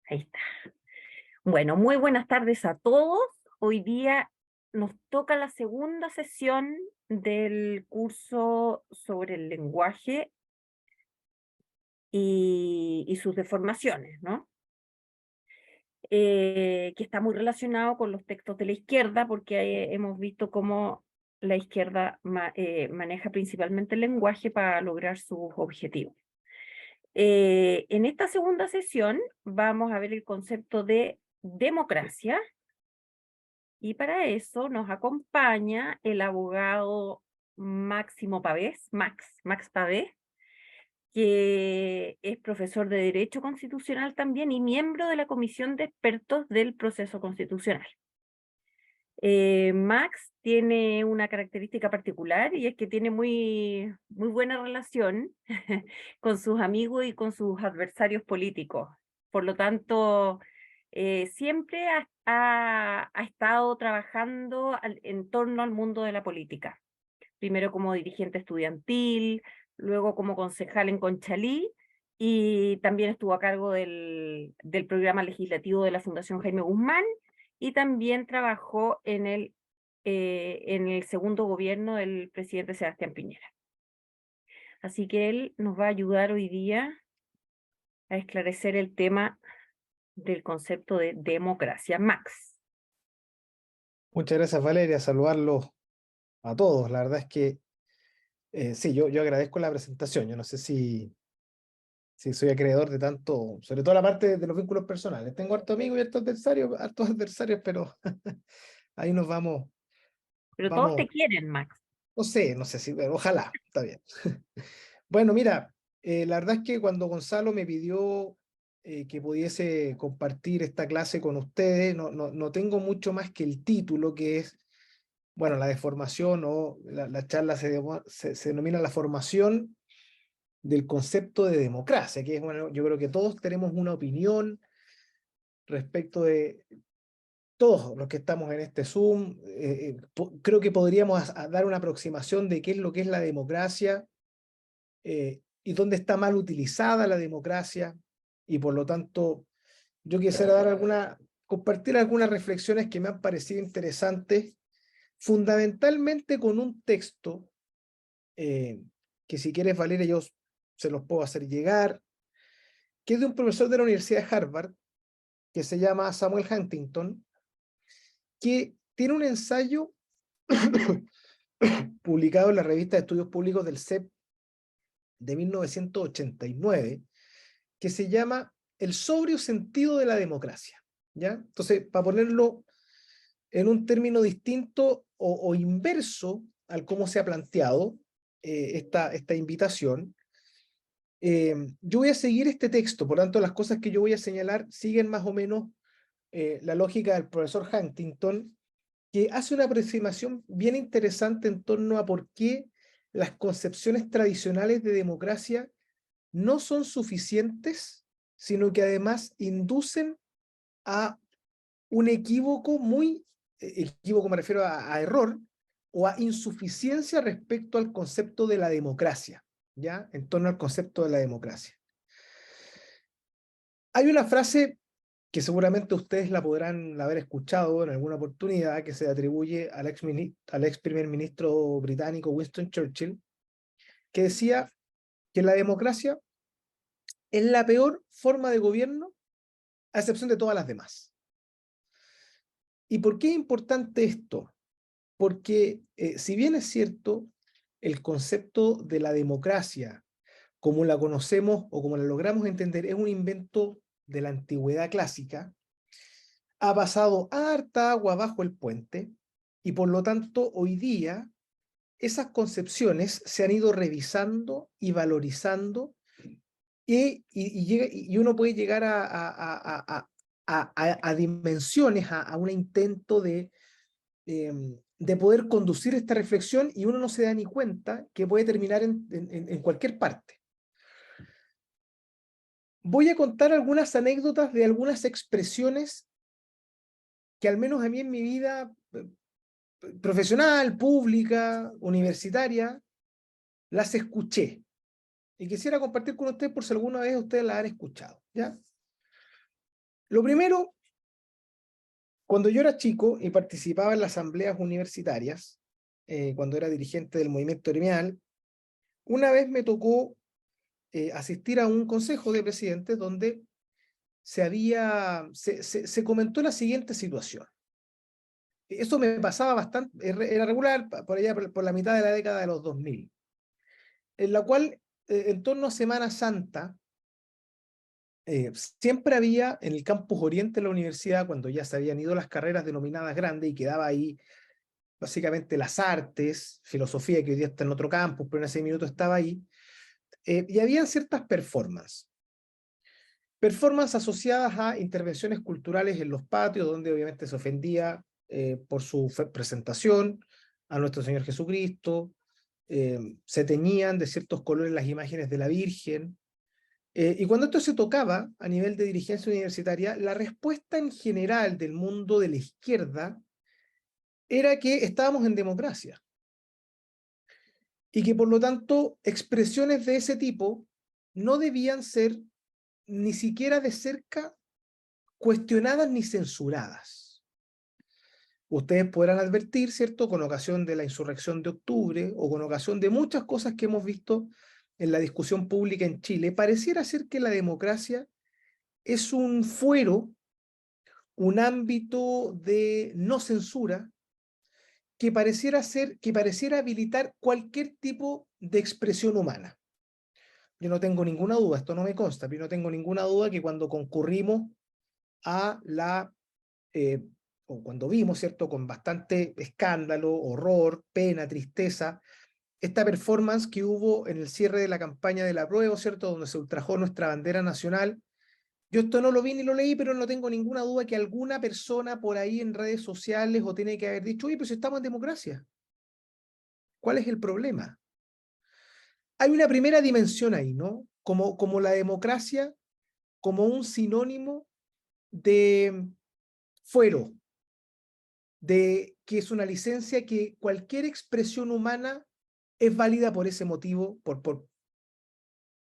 Ahí está. Bueno, muy buenas tardes a todos. Hoy día nos toca la segunda sesión del curso sobre el lenguaje y sus deformaciones, ¿no? Que está muy relacionado con los textos de la izquierda, porque hemos visto cómo la izquierda maneja principalmente el lenguaje para lograr sus objetivos. En esta segunda sesión vamos a ver el concepto de democracia, y para eso nos acompaña el abogado Máximo Pavés, Max Pavés, que es profesor de Derecho Constitucional también y miembro de la Comisión de Expertos del Proceso Constitucional. Max tiene una característica particular, y es que tiene muy buena relación con sus amigos y con sus adversarios políticos. Por lo tanto, siempre ha estado trabajando en torno al mundo de la política. Primero como dirigente estudiantil, luego como concejal en Conchalí, y también estuvo a cargo del programa legislativo de la Fundación Jaime Guzmán, y también trabajó en el segundo gobierno del presidente Sebastián Piñera. Así que él nos va a ayudar hoy día a esclarecer el tema del concepto de democracia. Max. Muchas gracias, Valeria. Saludarlos a todos. La verdad es que sí, yo agradezco la presentación. Yo no sé si soy acreedor de tanto, sobre todo la parte de los vínculos personales. Tengo hartos amigos y hartos adversarios, pero ahí nos Pero todos vamos, te quieren, Max. no sé si, pero ojalá, está bien. Bueno, mira, la verdad es que cuando Gonzalo me pidió que pudiese compartir esta clase con ustedes, no tengo mucho más que el título, que es, bueno, la deformación o la charla se denomina la formación del concepto de democracia, que es, bueno, yo creo que todos tenemos una opinión respecto de todos los que estamos en este Zoom. Creo que podríamos dar una aproximación de qué es lo que es la democracia y dónde está mal utilizada la democracia, y por lo tanto yo quisiera compartir algunas reflexiones que me han parecido interesantes, fundamentalmente con un texto eh, que, si quieres, Valeria, yo se los puedo hacer llegar, que es de un profesor de la Universidad de Harvard, que se llama Samuel Huntington, que tiene un ensayo publicado en la revista de Estudios Públicos del CEP de 1989, que se llama El sobrio sentido de la democracia, ¿ya? Entonces, para ponerlo en un término distinto o inverso al cómo se ha planteado esta invitación, yo voy a seguir este texto. Por tanto, las cosas que yo voy a señalar siguen más o menos la lógica del profesor Huntington, que hace una aproximación bien interesante en torno a por qué las concepciones tradicionales de democracia no son suficientes, sino que además inducen a un equívoco me refiero a error o a insuficiencia respecto al concepto de la democracia, ¿ya? En torno al concepto de la democracia. Hay una frase que seguramente ustedes la podrán haber escuchado en alguna oportunidad, que se atribuye al ex primer ministro británico Winston Churchill, que decía que la democracia es la peor forma de gobierno, a excepción de todas las demás. ¿Y por qué es importante esto? Porque si bien es cierto, el concepto de la democracia, como la conocemos o como la logramos entender, es un invento de la antigüedad clásica, ha pasado harta agua bajo el puente, y por lo tanto hoy día esas concepciones se han ido revisando y valorizando, y uno puede llegar a dimensiones, a un intento de poder conducir esta reflexión, y uno no se da ni cuenta que puede terminar en cualquier parte. Voy a contar algunas anécdotas de algunas expresiones que, al menos a mí en mi vida profesional, pública, universitaria, las escuché. Y quisiera compartir con ustedes por si alguna vez ustedes las han escuchado, ¿ya? Lo primero, cuando yo era chico y participaba en las asambleas universitarias, cuando era dirigente del movimiento gremial, una vez me tocó asistir a un consejo de presidentes donde se comentó la siguiente situación. Eso me pasaba bastante, era regular por allá por la mitad de la década de los 2000, en la cual, en torno a Semana Santa, siempre había en el campus oriente de la universidad, cuando ya se habían ido las carreras denominadas grandes y quedaba ahí básicamente las artes, filosofía, que hoy día está en otro campus, pero en ese minuto estaba ahí, y habían ciertas performances. Performances asociadas a intervenciones culturales en los patios, donde obviamente se ofendía por su presentación a nuestro Señor Jesucristo, se teñían de ciertos colores las imágenes de la Virgen, y cuando esto se tocaba a nivel de dirigencia universitaria, la respuesta en general del mundo de la izquierda era que estábamos en democracia, y que por lo tanto expresiones de ese tipo no debían ser ni siquiera de cerca cuestionadas ni censuradas. Ustedes podrán advertir, ¿cierto?, con ocasión de la insurrección de octubre o con ocasión de muchas cosas que hemos visto en la discusión pública en Chile, pareciera ser que la democracia es un fuero, un ámbito de no censura que pareciera habilitar cualquier tipo de expresión humana. Yo no tengo ninguna duda, esto no me consta, pero yo no tengo ninguna duda que cuando concurrimos a o cuando vimos, ¿cierto?, con bastante escándalo, horror, pena, tristeza, esta performance que hubo en el cierre de la campaña del apruebo, ¿cierto?, donde se ultrajó nuestra bandera nacional. Yo esto no lo vi ni lo leí, pero no tengo ninguna duda que alguna persona por ahí en redes sociales o tiene que haber dicho, oye, pues estamos en democracia. ¿Cuál es el problema? Hay una primera dimensión ahí, ¿no? Como la democracia, como un sinónimo de fuero, de que es una licencia que cualquier expresión humana es válida por ese motivo,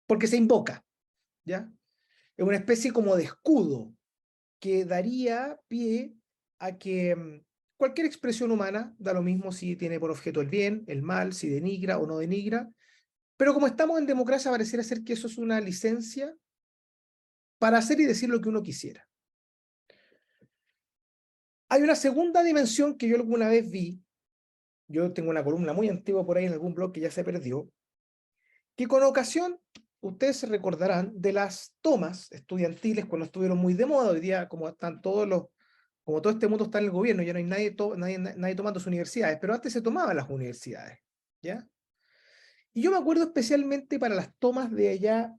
porque se invoca, ¿ya? Es una especie como de escudo que daría pie a que cualquier expresión humana, da lo mismo si tiene por objeto el bien, el mal, si denigra o no denigra, pero como estamos en democracia, pareciera ser que eso es una licencia para hacer y decir lo que uno quisiera. Hay una segunda dimensión que yo alguna vez vi, yo tengo una columna muy antigua por ahí en algún blog que ya se perdió, que con ocasión, ustedes se recordarán de las tomas estudiantiles cuando estuvieron muy de moda. Hoy día, como están como todo este mundo está en el gobierno, ya no hay nadie tomando sus universidades, pero antes se tomaban las universidades, ¿ya? Y yo me acuerdo especialmente para las tomas de allá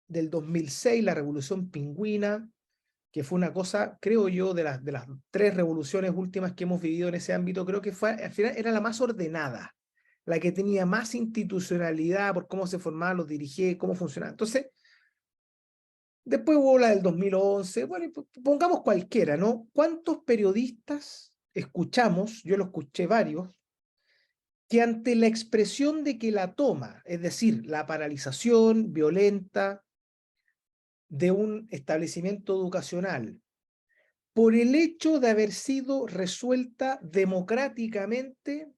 del 2006, la Revolución Pingüina, que fue una cosa, creo yo, de las tres revoluciones últimas que hemos vivido en ese ámbito, creo que fue, al final era la más ordenada, la que tenía más institucionalidad por cómo se formaban los dirigentes, cómo funcionaba. Entonces, después hubo la del 2011, bueno, pongamos cualquiera, ¿no? ¿Cuántos periodistas escuchamos, yo lo escuché varios, que ante la expresión de que la toma, es decir, la paralización violenta de un establecimiento educacional, por el hecho de haber sido resuelta democráticamente,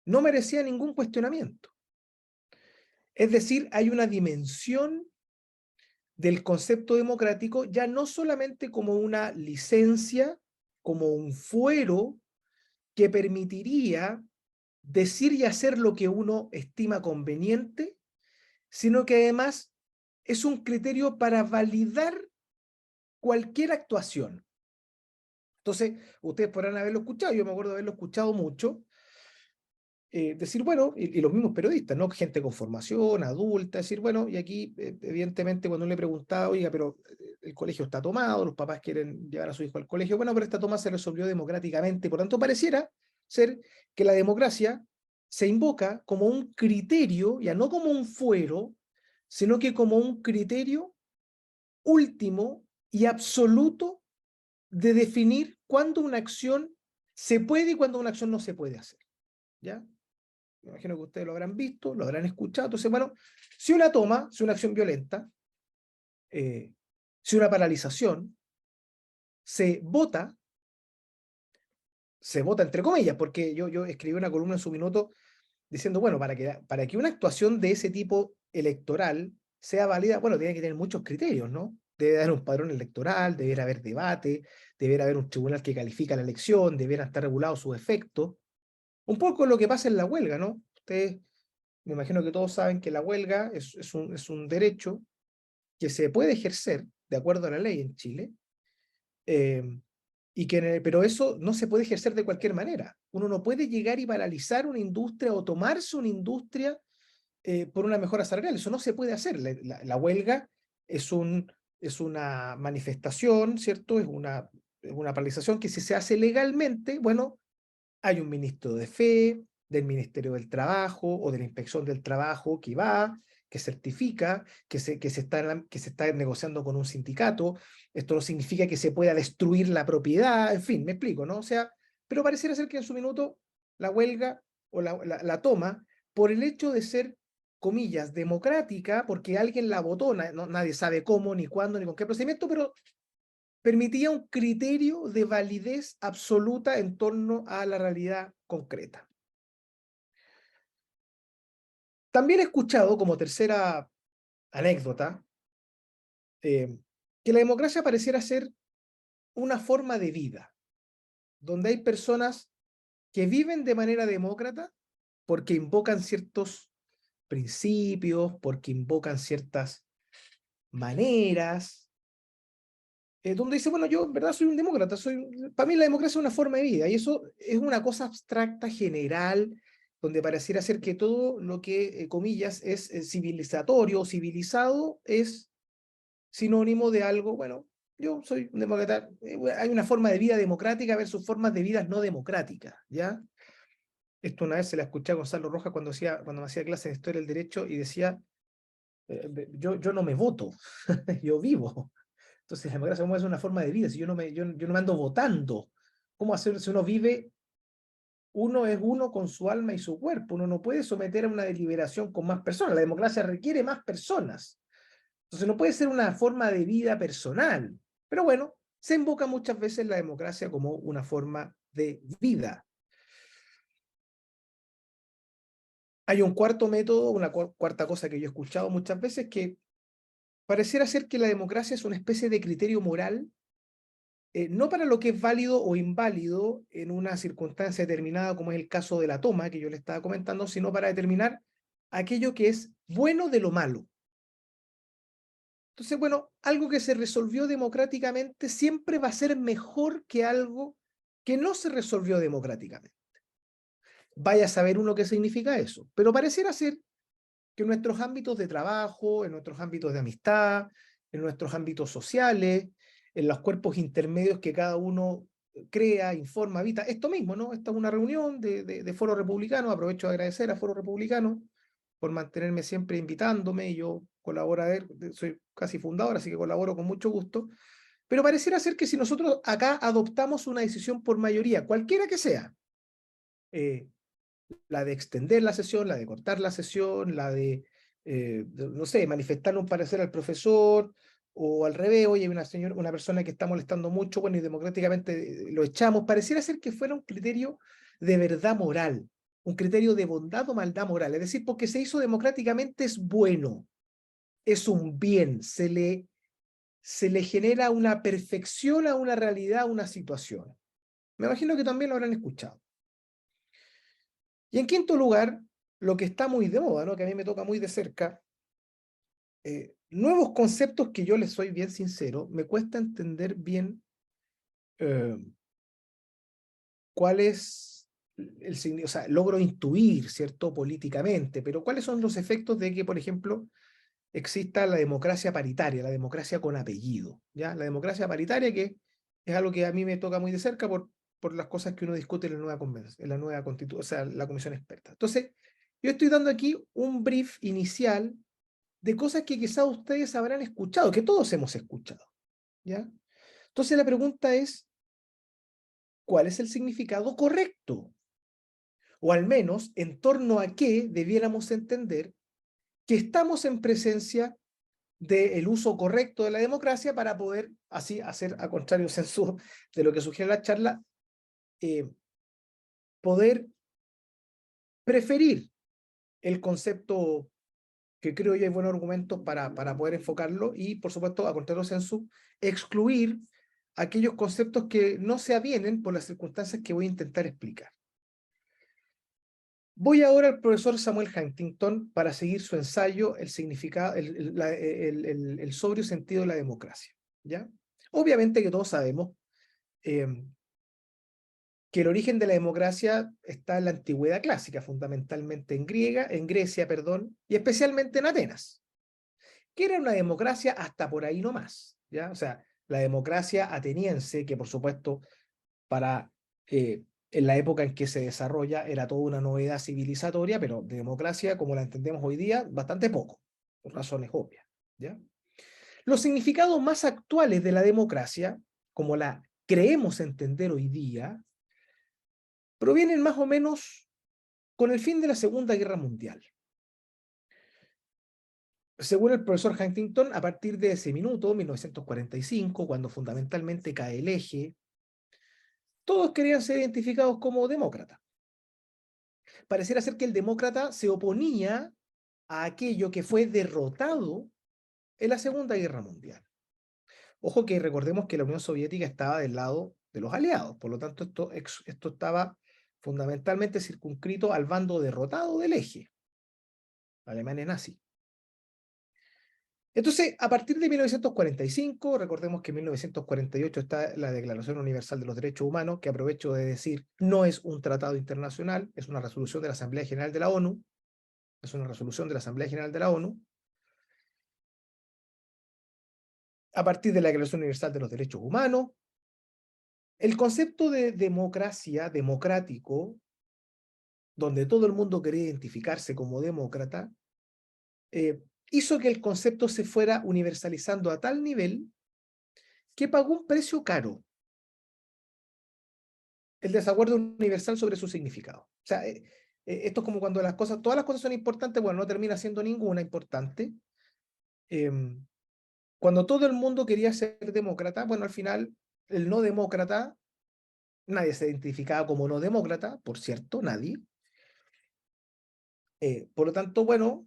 no merecía ningún cuestionamiento? Es decir, hay una dimensión del concepto democrático ya no solamente como una licencia, como un fuero que permitiría decir y hacer lo que uno estima conveniente, sino que además es un criterio para validar cualquier actuación. Entonces, ustedes podrán haberlo escuchado, yo me acuerdo de haberlo escuchado mucho, decir, bueno, y los mismos periodistas, ¿no? Gente con formación, adulta, decir, bueno, y aquí, evidentemente, cuando uno le preguntaba, oiga, pero el colegio está tomado, los papás quieren llevar a su hijo al colegio, bueno, pero esta toma se resolvió democráticamente, por tanto, pareciera ser que la democracia se invoca como un criterio, ya no como un fuero, sino que como un criterio último y absoluto de definir cuándo una acción se puede y cuándo una acción no se puede hacer, ¿ya? Me imagino que ustedes lo habrán visto, lo habrán escuchado. Entonces, bueno, si una toma, si una acción violenta, si una paralización, se vota entre comillas, porque yo escribí una columna en Su Minuto diciendo, bueno, para que una actuación de ese tipo electoral sea válida, bueno, tiene que tener muchos criterios, ¿no? Debe haber un padrón electoral, debe haber debate, debe haber un tribunal que califica la elección, deberán estar regulados sus efectos. Un poco lo que pasa en la huelga, ¿no? Ustedes, me imagino que todos saben que la huelga es un derecho que se puede ejercer de acuerdo a la ley en Chile, eh, pero eso no se puede ejercer de cualquier manera. Uno no puede llegar y paralizar una industria o tomarse una industria por una mejora salarial. Eso no se puede hacer. La huelga es, es una manifestación, ¿cierto? Es una paralización que si se hace legalmente, bueno, hay un ministro de fe, del Ministerio del Trabajo o de la Inspección del Trabajo que va, que certifica, que se está negociando con un sindicato. Esto no significa que se pueda destruir la propiedad, en fin, me explico, ¿no? O sea, pero pareciera ser que en Su Minuto la huelga o la toma por el hecho de ser, comillas, democrática, porque alguien la votó, nadie sabe cómo, ni cuándo, ni con qué procedimiento, pero permitía un criterio de validez absoluta en torno a la realidad concreta. También he escuchado, como tercera anécdota, que la democracia pareciera ser una forma de vida, donde hay personas que viven de manera demócrata porque invocan ciertos principios, porque invocan ciertas maneras, donde dice, bueno, yo en verdad soy un demócrata, para mí la democracia es una forma de vida, y eso es una cosa abstracta, general, donde pareciera ser que todo lo que, comillas, es civilizatorio o civilizado es sinónimo de algo, bueno, yo soy un demócrata, hay una forma de vida democrática versus formas de vida no democráticas, ¿ya? Esto una vez se la escuché a Gonzalo Rojas cuando me hacía clase de Historia del Derecho y decía, yo no me voto, yo vivo. Entonces, la democracia como es una forma de vida, si yo no me ando votando, ¿cómo hacer si uno vive? Uno es uno con su alma y su cuerpo, uno no puede someter a una deliberación con más personas, la democracia requiere más personas, entonces no puede ser una forma de vida personal, pero bueno, se invoca muchas veces la democracia como una forma de vida. Hay un cuarto método, una cuarta cosa que yo he escuchado muchas veces, que pareciera ser que la democracia es una especie de criterio moral, no para lo que es válido o inválido en una circunstancia determinada, como es el caso de la toma que yo le estaba comentando, sino para determinar aquello que es bueno de lo malo. Entonces, bueno, algo que se resolvió democráticamente siempre va a ser mejor que algo que no se resolvió democráticamente. Vaya a saber uno qué significa eso, pero pareciera ser que en nuestros ámbitos de trabajo, en nuestros ámbitos de amistad, en nuestros ámbitos sociales, en los cuerpos intermedios que cada uno crea, informa, habita, esto mismo, ¿no? Esta es una reunión de Foro Republicano, aprovecho de agradecer a Foro Republicano por mantenerme siempre invitándome, y yo colaboro, soy casi fundador, así que colaboro con mucho gusto, pero pareciera ser que si nosotros acá adoptamos una decisión por mayoría, cualquiera que sea, eh, la de extender la sesión, la de cortar la sesión, la no sé, manifestar un parecer al profesor, o al revés, oye, una persona que está molestando mucho, bueno, y democráticamente lo echamos, pareciera ser que fuera un criterio de verdad moral, un criterio de bondad o maldad moral, es decir, porque se hizo democráticamente es bueno, es un bien, se le genera una perfección a una realidad, a una situación. Me imagino que también lo habrán escuchado. Y en quinto lugar, lo que está muy de moda, ¿no? Que a mí me toca muy de cerca, nuevos conceptos que yo les soy bien sincero, me cuesta entender bien eh, cuál es el significado, o sea, logro intuir, ¿cierto? Políticamente, pero cuáles son los efectos de que, por ejemplo, exista la democracia paritaria, la democracia con apellido, ¿ya? La democracia paritaria que es algo que a mí me toca muy de cerca por las cosas que uno discute en la nueva convención, en la nueva constitución, o sea, la comisión experta. Entonces, yo estoy dando aquí un brief inicial de cosas que quizás ustedes habrán escuchado, que todos hemos escuchado, ¿ya? Entonces la pregunta es, ¿cuál es el significado correcto? O al menos, en torno a qué debiéramos entender que estamos en presencia del uso correcto de la democracia para poder así hacer, a contrario censo de lo que sugiere la charla, poder preferir el concepto que creo yo hay buenos argumentos para poder enfocarlo y, por supuesto, a contrario censo, excluir aquellos conceptos que no se avienen por las circunstancias que voy a intentar explicar. Voy ahora al profesor Samuel Huntington para seguir su ensayo, el significado, el sobrio sentido de la democracia. ¿Ya? Obviamente que todos sabemos que el origen de la democracia está en la antigüedad clásica, fundamentalmente en Grecia, perdón, y especialmente en Atenas, que era una democracia hasta por ahí nomás, ¿ya? O sea, la democracia ateniense, que por supuesto para en la época en que se desarrolla era toda una novedad civilizatoria, pero de democracia, como la entendemos hoy día, bastante poco, por razones obvias, ¿ya? Los significados más actuales de la democracia, como la creemos entender hoy día, provienen más o menos con el fin de la Segunda Guerra Mundial. Según el profesor Huntington, a partir de ese minuto, 1945, cuando fundamentalmente cae el eje, todos querían ser identificados como demócratas. Pareciera ser que el demócrata se oponía a aquello que fue derrotado en la Segunda Guerra Mundial. Ojo que recordemos que la Unión Soviética estaba del lado de los aliados, por lo tanto esto estaba fundamentalmente circunscrito al bando derrotado del eje, la Alemania nazi. Entonces, a partir de 1945, recordemos que en 1948 está la Declaración Universal de los Derechos Humanos, que aprovecho de decir, no es un tratado internacional, es una resolución de la Asamblea General de la ONU, es una resolución de la Asamblea General de la ONU. A partir de la Declaración Universal de los Derechos Humanos, el concepto de democracia, democrático, donde todo el mundo quería identificarse como demócrata, hizo que el concepto se fuera universalizando a tal nivel que pagó un precio caro el desacuerdo universal sobre su significado. O sea, esto es como cuando todas las cosas son importantes, bueno, no termina siendo ninguna importante. Cuando todo el mundo quería ser demócrata, bueno, al final el no demócrata, nadie se identificaba como no demócrata, por cierto, nadie. Por lo tanto, bueno,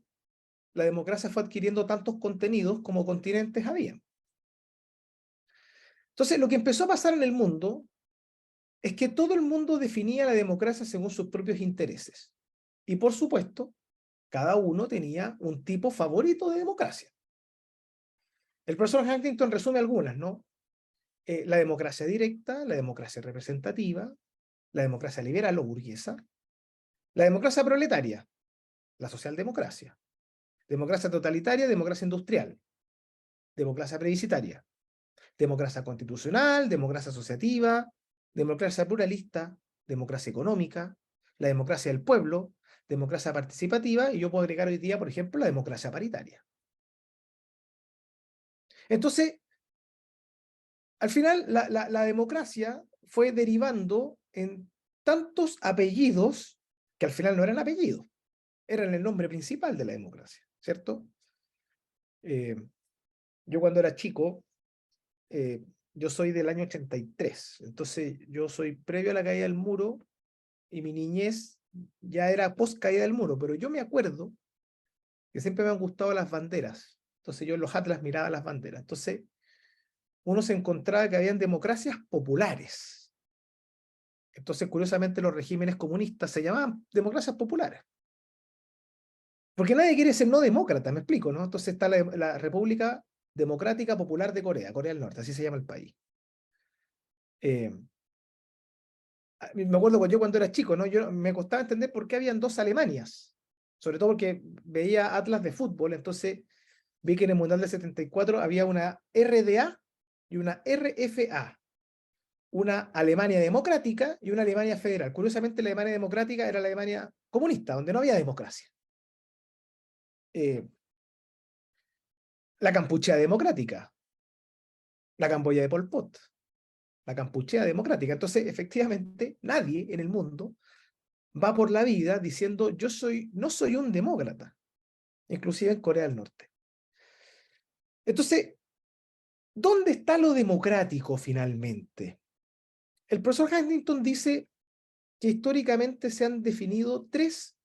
la democracia fue adquiriendo tantos contenidos como continentes había. Entonces, lo que empezó a pasar en el mundo es que todo el mundo definía la democracia según sus propios intereses. Y por supuesto, cada uno tenía un tipo favorito de democracia. El profesor Huntington resume algunas, ¿no? La democracia directa, la democracia representativa, la democracia liberal o burguesa, la democracia proletaria, la socialdemocracia, democracia totalitaria, democracia industrial, democracia plebiscitaria, democracia constitucional, democracia asociativa, democracia pluralista, democracia económica, la democracia del pueblo, democracia participativa, y yo puedo agregar hoy día, por ejemplo, la democracia paritaria. Entonces, al final, la democracia fue derivando en tantos apellidos que al final no eran apellidos, eran el nombre principal de la democracia, ¿cierto? Yo cuando era chico, yo soy del año 83, entonces yo soy previo a la caída del muro y mi niñez ya era post caída del muro, pero yo me acuerdo que siempre me han gustado las banderas, entonces yo en los atlas miraba las banderas, entonces uno se encontraba que habían democracias populares. Entonces, curiosamente, los regímenes comunistas se llamaban democracias populares. Porque nadie quiere ser no demócrata, me explico, ¿no? Entonces está la República Democrática Popular de Corea, Corea del Norte, así se llama el país. Me acuerdo yo cuando era chico, ¿no? Yo me costaba entender por qué habían dos Alemanias, sobre todo porque veía atlas de fútbol, entonces vi que en el Mundial del 74 había una RDA y una RFA, una Alemania democrática y una Alemania federal. Curiosamente, la Alemania democrática era la Alemania comunista, donde no había democracia. La Kampuchea democrática, la Camboya de Pol Pot, la Kampuchea democrática. Entonces, efectivamente, nadie en el mundo va por la vida diciendo no soy un demócrata, inclusive en Corea del Norte. Entonces, ¿dónde está lo democrático finalmente? El profesor Huntington dice que históricamente se han definido tres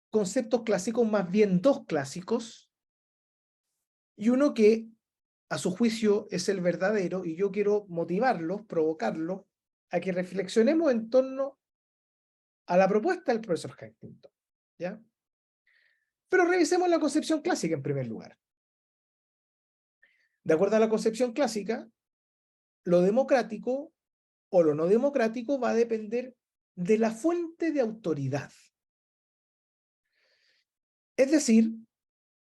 conceptos clásicos, más bien dos clásicos, y uno que a su juicio es el verdadero, y yo quiero motivarlos, provocarlos, a que reflexionemos en torno a la propuesta del profesor Huntington, ¿ya? Pero revisemos la concepción clásica en primer lugar. De acuerdo a la concepción clásica, lo democrático o lo no democrático va a depender de la fuente de autoridad. Es decir,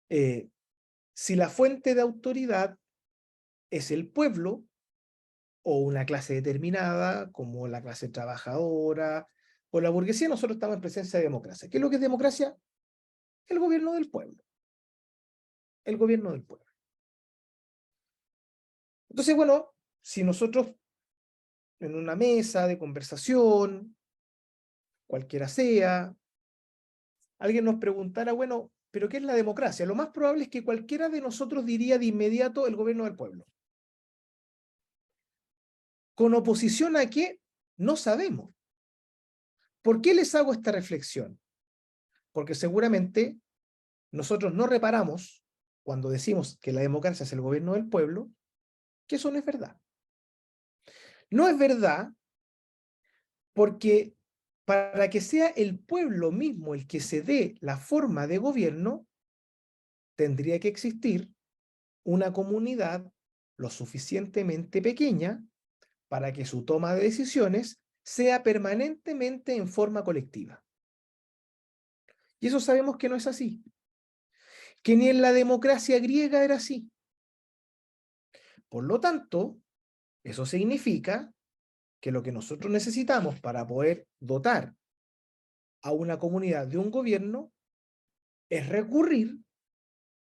si la fuente de autoridad es el pueblo o una clase determinada, como la clase trabajadora o la burguesía, nosotros estamos en presencia de democracia. ¿Qué es lo que es democracia? El gobierno del pueblo. El gobierno del pueblo. Entonces, bueno, si nosotros en una mesa de conversación, cualquiera sea, alguien nos preguntara, bueno, ¿pero qué es la democracia? Lo más probable es que cualquiera de nosotros diría de inmediato el gobierno del pueblo. ¿Con oposición a qué? No sabemos. ¿Por qué les hago esta reflexión? Porque seguramente nosotros no reparamos, cuando decimos que la democracia es el gobierno del pueblo, que eso no es verdad. No es verdad porque para que sea el pueblo mismo el que se dé la forma de gobierno, tendría que existir una comunidad lo suficientemente pequeña para que su toma de decisiones sea permanentemente en forma colectiva. Y eso sabemos que no es así, que ni en la democracia griega era así. Por lo tanto, eso significa que lo que nosotros necesitamos para poder dotar a una comunidad de un gobierno es recurrir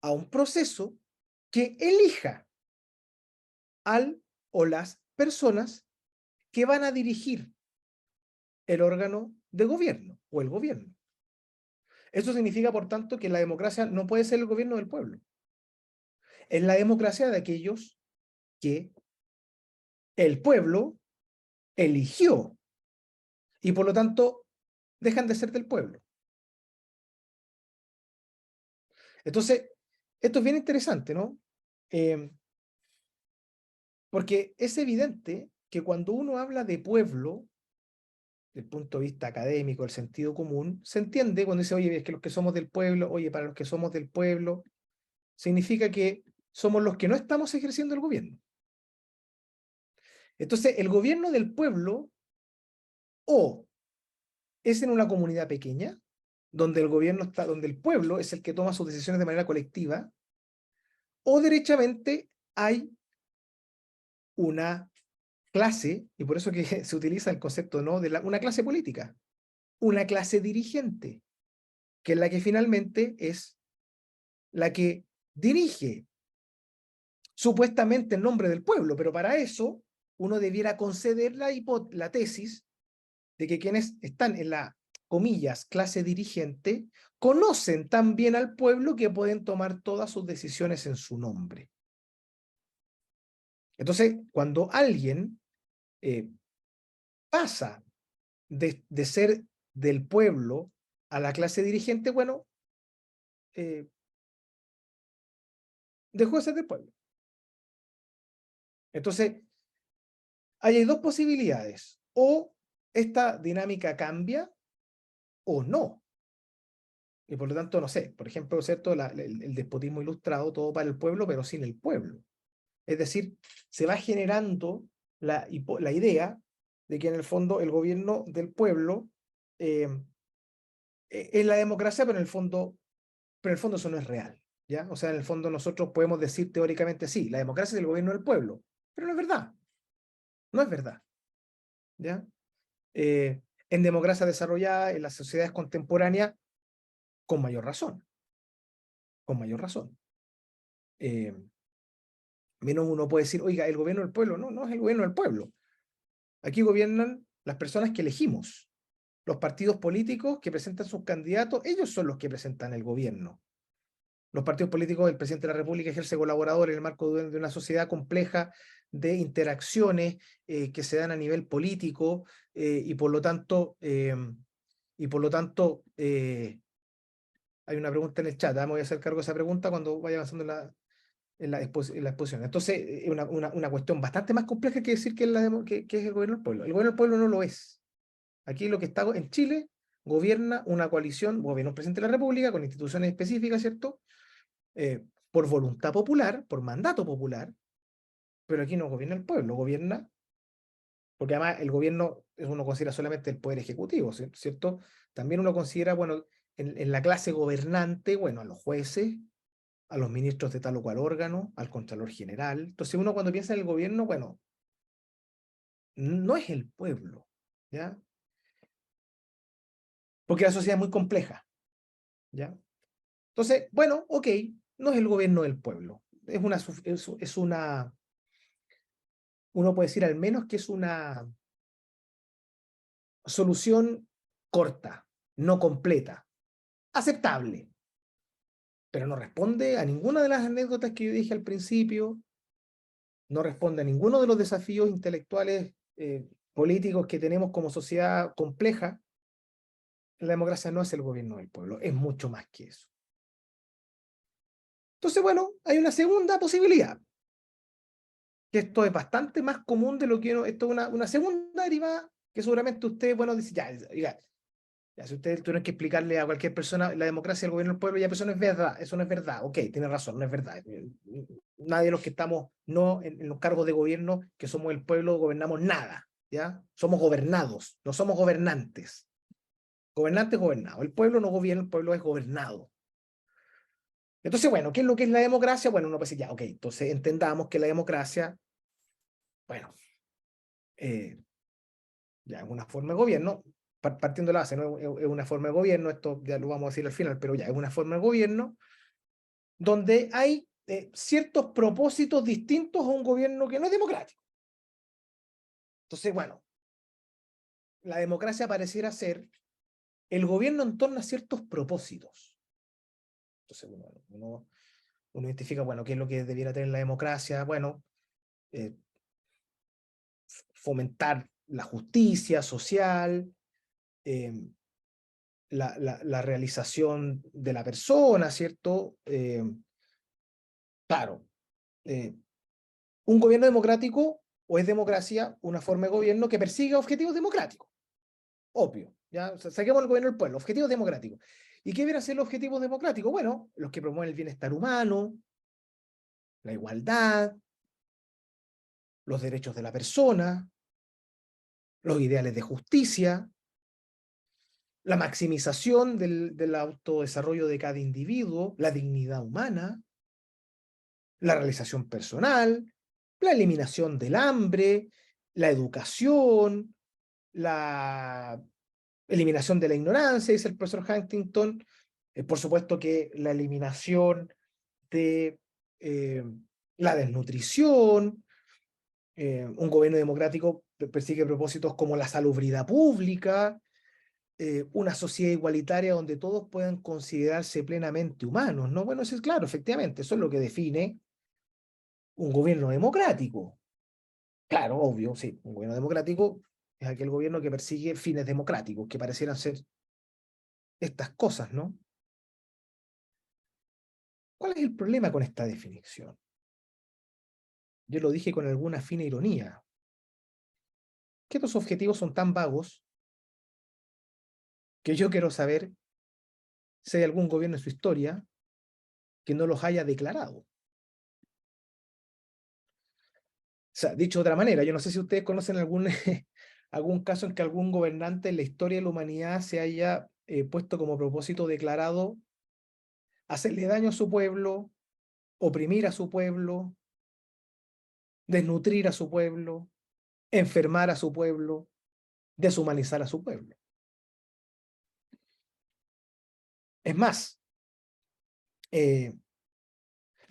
a un proceso que elija al o las personas que van a dirigir el órgano de gobierno o el gobierno. Eso significa, por tanto, que la democracia no puede ser el gobierno del pueblo. Es la democracia de aquellos que el pueblo eligió y por lo tanto dejan de ser del pueblo. Entonces, esto es bien interesante, ¿no? Porque es evidente que cuando uno habla de pueblo, desde el punto de vista académico, el sentido común, se entiende cuando dice, oye, es que los que somos del pueblo, oye, para los que somos del pueblo, significa que somos los que no estamos ejerciendo el gobierno. Entonces, el gobierno del pueblo o es en una comunidad pequeña, donde el gobierno está, donde el pueblo es el que toma sus decisiones de manera colectiva, o derechamente hay una clase, y por eso que se utiliza el concepto, ¿no?, de una clase política, una clase dirigente, que es la que finalmente es la que dirige supuestamente en nombre del pueblo, pero para eso uno debiera conceder la tesis de que quienes están en la, comillas, clase dirigente, conocen tan bien al pueblo que pueden tomar todas sus decisiones en su nombre. Entonces, cuando alguien pasa de ser del pueblo a la clase dirigente, bueno, dejó de ser del pueblo. Entonces, ahí hay dos posibilidades. O esta dinámica cambia o no. Y por lo tanto, no sé, por ejemplo, ¿cierto? El despotismo ilustrado, todo para el pueblo, pero sin el pueblo. Es decir, se va generando la idea de que en el fondo el gobierno del pueblo es la democracia, pero en el fondo eso no es real, ¿ya? O sea, en el fondo nosotros podemos decir teóricamente sí, la democracia es el gobierno del pueblo, pero no es verdad, no es verdad, ¿ya? En democracia desarrollada, en las sociedades contemporáneas, con mayor razón, con mayor razón. Menos uno puede decir, oiga, el gobierno del pueblo, no, no es el gobierno del pueblo. Aquí gobiernan las personas que elegimos. Los partidos políticos que presentan sus candidatos, ellos son los que presentan el gobierno. los partidos políticos, el presidente de la República ejerce colaborador en el marco de una sociedad compleja de interacciones que se dan a nivel político y por lo tanto, hay una pregunta en el chat, me voy a hacer cargo de esa pregunta cuando vaya avanzando en la exposición. Entonces, es una cuestión bastante más compleja que decir que que es el gobierno del pueblo. El gobierno del pueblo no lo es. Aquí lo que está en Chile gobierna una coalición, gobierna un presidente de la República con instituciones específicas, ¿cierto? Por voluntad popular, por mandato popular, pero aquí no gobierna el pueblo, gobierna, porque además el gobierno uno considera solamente el poder ejecutivo, ¿cierto? También uno considera, bueno, en la clase gobernante, bueno, a los jueces, a los ministros de tal o cual órgano, al Contralor General. Entonces uno cuando piensa en el gobierno, bueno, no es el pueblo, ¿ya? Porque la sociedad es muy compleja, ¿ya? Entonces, bueno, ok, no es el gobierno del pueblo, es una, uno puede decir al menos que es una solución corta, no completa, aceptable, pero no responde a ninguna de las anécdotas que yo dije al principio, no responde a ninguno de los desafíos intelectuales políticos que tenemos como sociedad compleja. La democracia no es el gobierno del pueblo, es mucho más que eso. Entonces, bueno, hay una segunda posibilidad, que esto es bastante más común de lo que uno, esto es una segunda derivada, que seguramente usted, bueno, dice, ya, si ustedes tuvieron que explicarle a cualquier persona la democracia del gobierno del pueblo, ya, pero eso no es verdad, eso no es verdad. Ok, tiene razón, no es verdad. Nadie de los que estamos no en los cargos de gobierno, que somos el pueblo, gobernamos nada, ¿ya? Somos gobernados, no somos gobernantes. Gobernante, gobernado. El pueblo no gobierna, el pueblo es gobernado. Entonces, bueno, ¿qué es lo que es la democracia? Bueno, uno puede decir, ya, ok, entonces entendamos que la democracia, bueno, ya es una forma de gobierno, partiendo de la base, ¿no? Es una forma de gobierno, esto ya lo vamos a decir al final, pero ya es una forma de gobierno donde hay ciertos propósitos distintos a un gobierno que no es democrático. Entonces, bueno, la democracia pareciera ser el gobierno en torno a ciertos propósitos. Entonces, uno identifica, bueno, qué es lo que debiera tener la democracia. Bueno, fomentar la justicia social, la realización de la persona, ¿cierto? Claro, un gobierno democrático o es democracia una forma de gobierno que persiga objetivos democráticos, obvio, ¿ya? O sea, saquemos el gobierno del pueblo, objetivos democráticos. ¿Y qué vienen a ser los objetivos democráticos? Bueno, los que promueven el bienestar humano, la igualdad, los derechos de la persona, los ideales de justicia, la maximización del autodesarrollo de cada individuo, la dignidad humana, la realización personal, la eliminación del hambre, la educación, la eliminación de la ignorancia, dice el profesor Huntington, por supuesto que la eliminación de la desnutrición, un gobierno democrático persigue propósitos como la salubridad pública, una sociedad igualitaria donde todos puedan considerarse plenamente humanos, ¿no? Bueno, eso es claro, efectivamente, eso es lo que define un gobierno democrático. Claro, obvio, sí, un gobierno democrático es aquel gobierno que persigue fines democráticos, que parecieran ser estas cosas, ¿no? ¿Cuál es el problema con esta definición? Yo lo dije con alguna fina ironía, que estos objetivos son tan vagos que yo quiero saber si hay algún gobierno en su historia que no los haya declarado. O sea, dicho de otra manera, yo no sé si ustedes conocen algún, algún caso en que algún gobernante en la historia de la humanidad se haya puesto como propósito declarado hacerle daño a su pueblo, oprimir a su pueblo, desnutrir a su pueblo, enfermar a su pueblo, deshumanizar a su pueblo. Es más, de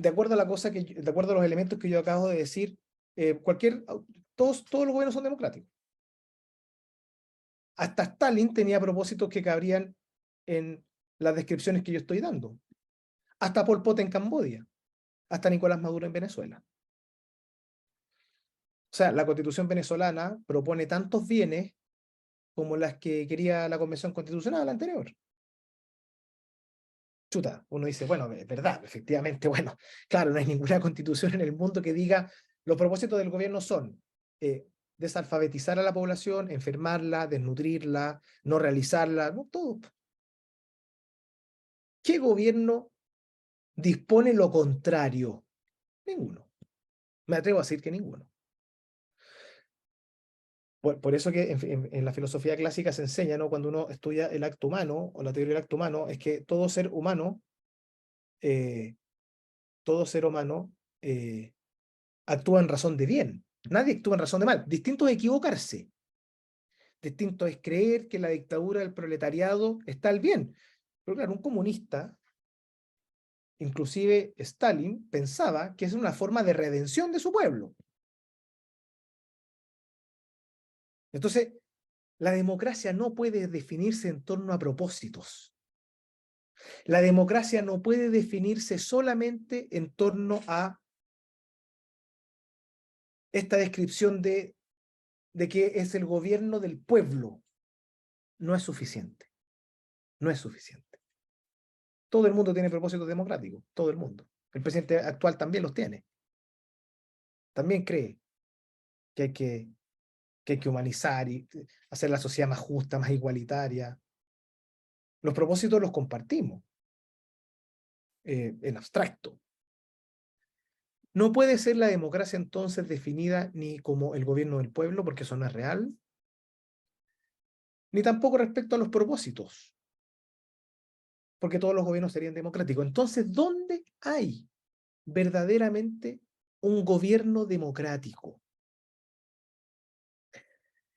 acuerdo a la cosa de acuerdo a los elementos que yo acabo de decir, todos los gobiernos son democráticos. Hasta Stalin tenía propósitos que cabrían en las descripciones que yo estoy dando. hasta Pol Pot en Camboya, hasta Nicolás Maduro en Venezuela. O sea, la Constitución venezolana propone tantos bienes como las que quería la Convención Constitucional anterior. Chuta, uno dice, bueno, es verdad, efectivamente, bueno, claro, no hay ninguna constitución en el mundo que diga los propósitos del gobierno son desalfabetizar a la población, enfermarla, desnutrirla, no realizarla, no, todo. ¿Qué gobierno dispone lo contrario? Ninguno. Me atrevo a decir que ninguno. Por eso que en la filosofía clásica se enseña, ¿no? Cuando uno estudia el acto humano o la teoría del acto humano, es que todo ser humano, eh, todo ser humano actúa en razón de bien. Nadie actúa en razón de mal. Distinto es equivocarse. Distinto es creer que la dictadura del proletariado está al bien. Pero claro, un comunista, inclusive Stalin, pensaba que es una forma de redención de su pueblo. Entonces, la democracia no puede definirse en torno a propósitos. La democracia no puede definirse solamente en torno a esta descripción de que es el gobierno del pueblo. No es suficiente. No es suficiente. Todo el mundo tiene propósitos democráticos, todo el mundo. El presidente actual también los tiene. También cree que hay que humanizar y hacer la sociedad más justa, más igualitaria. Los propósitos los compartimos en abstracto. No puede ser la democracia entonces definida ni como el gobierno del pueblo, porque eso no es real, ni tampoco respecto a los propósitos, porque todos los gobiernos serían democráticos. Entonces, ¿dónde hay verdaderamente un gobierno democrático?